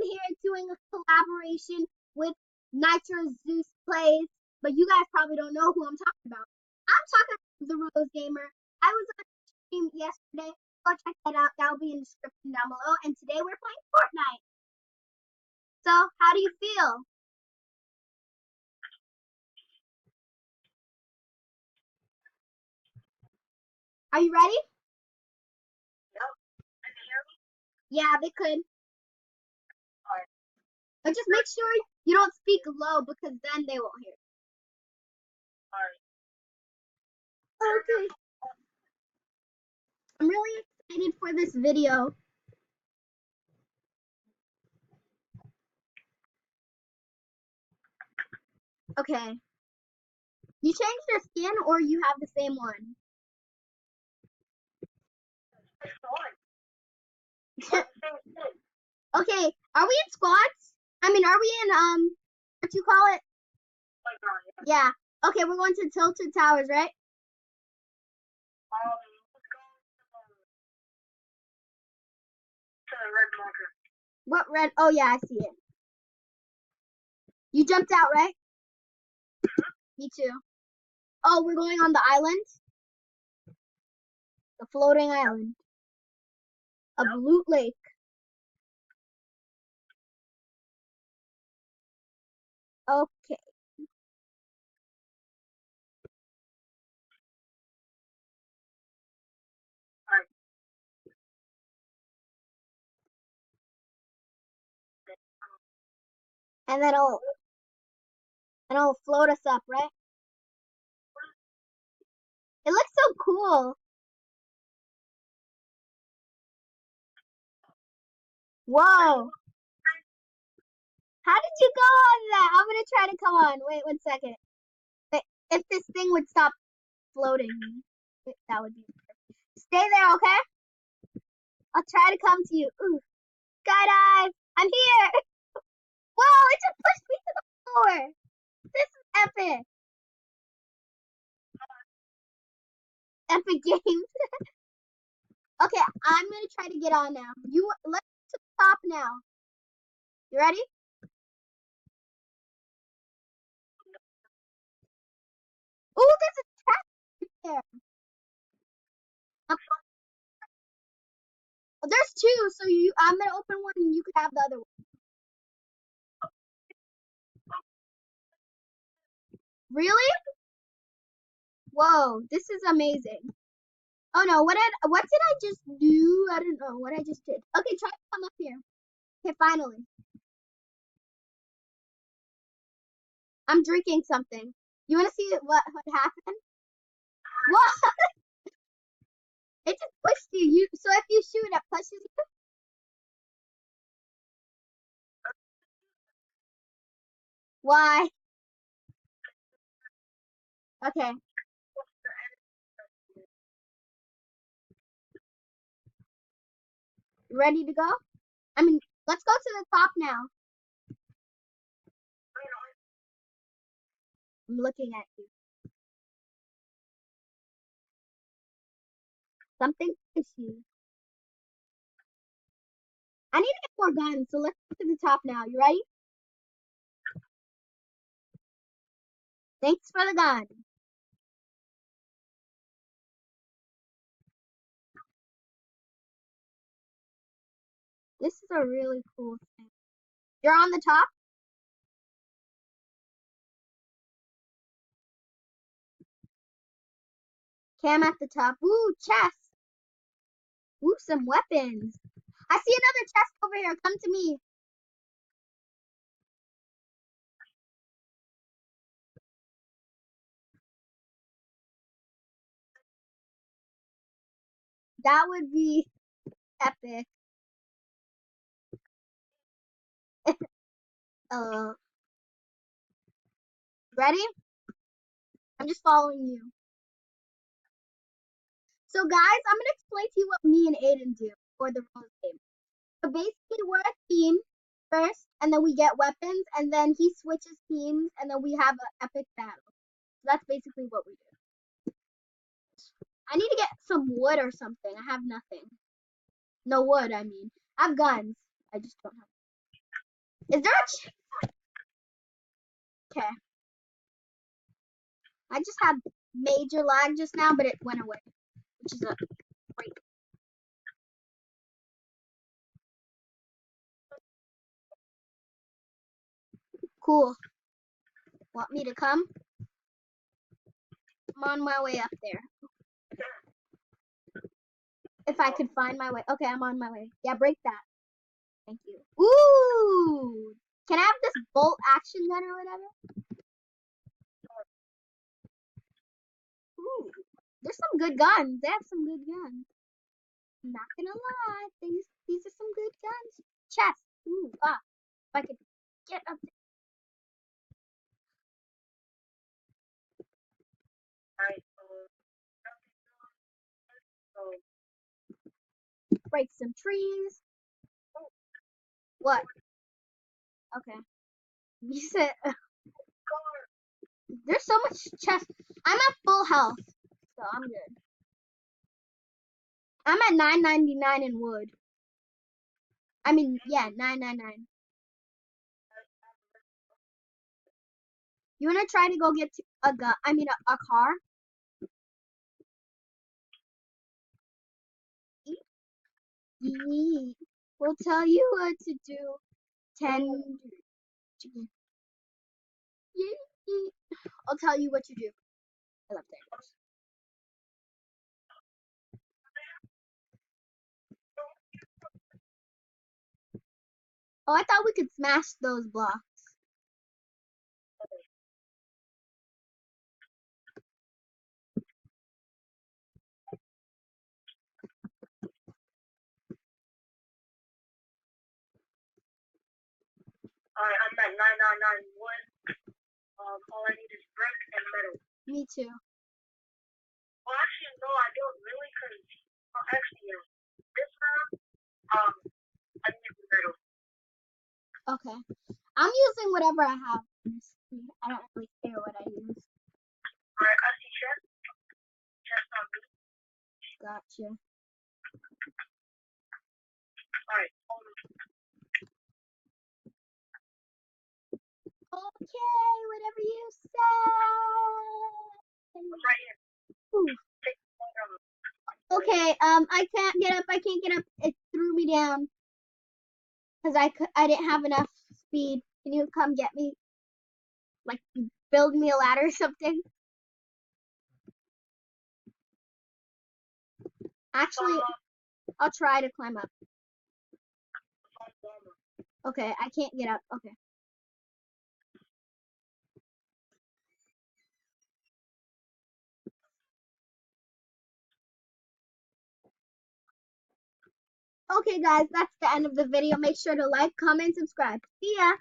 here doing a collaboration with Nitro Zeus Plays, but you guys probably don't know who I'm talking about. I'm talking about the Rose Gamer. I was on stream yesterday. Go check that out. That'll be in the description down below. And today we're playing Fortnite. So, how do you feel? Are you ready? Yeah, they could. But just make sure you don't speak low because then they won't hear. Okay. I'm really excited for this video. Okay. You changed your skin or you have the same one? Okay. Are we in squads? I mean, are we in what you call it? Yeah. Okay, we're going to Tilted Towers, right? To the red marker. What red? Oh yeah, I see it. You jumped out, right? Me too. Oh, we're going on the island? The floating island of Loot Lake. Okay. And then it'll float us up, right? It looks so cool. Whoa. How did you go on that? I'm gonna try to come on. Wait 1 second. If this thing would stop floating, that would be perfect. Stay there, okay? I'll try to come to you. Ooh, skydive! I'm here! Whoa, it just pushed me to the floor! This is epic! Epic game. Okay, I'm gonna try to get on now. Let's to the top now. You ready? Ooh, there's a chest there. There's two, so I'm gonna open one and you can have the other one. Really? Whoa, this is amazing. Oh no, what did I just do? I don't know what I just did. Okay, try to come up here. Okay, finally. I'm drinking something. You wanna see what happened? What? It just pushed you. So if you shoot, it pushes you? Why? Okay. Ready to go? I mean, let's go to the top now. I'm looking at you. Something fishy. I need to get more guns, so let's go to the top now. You ready? Thanks for the gun. This is a really cool thing. You're on the top? Okay, I'm at the top. Ooh, chest. Ooh, some weapons. I see another chest over here. Come to me. That would be epic. Ready? I'm just following you. So guys, I'm gonna explain to you what me and Aiden do for the role game. So basically we're a team first, and then we get weapons, and then he switches teams, and then we have an epic battle. So that's basically what we do. I need to get some wood or something. I have nothing. No wood, I mean. I have guns. I just don't have. Is there a okay? I just had major lag just now, but it went away, which is a great. Cool. Want me to come? I'm on my way up there. If I could find my way. Okay, I'm on my way. Yeah, break that. Thank you. Ooh! Can I have this bolt action gun or whatever? Ooh. There's some good guns. They have some good guns. I'm not gonna lie. These are some good guns. Chest. Ooh, ah. If I could get up there. Break some trees. What? Okay. You said there's so much chest. I'm at full health, so I'm good. I'm at 999 in wood. I mean, yeah, 999. You wanna try to go get to a gun? I mean, a car. Yeet. We'll tell you what to do. Tender chicken. Yeet. I'll tell you what to do. I love tenders. Oh, I thought we could smash those blocks. Alright, I'm at 999 wood. All I need is brick and metal. Me too. Well, actually, no, I don't really, because, well, actually, yeah. This round, I need metal. Okay. I'm using whatever I have. I don't really care what I use. Alright, I see chest. Chest on me. Gotcha. Alright, hold on. Okay, whatever you say. Right here. Ooh. Take the photo. Okay, I can't get up. I can't get up. It threw me down because I didn't have enough speed. Can you come get me? Like, build me a ladder or something? Actually, I'll try to climb up. Okay, I can't get up. Okay. Okay, guys, that's the end of the video. Make sure to like, comment, subscribe. See ya!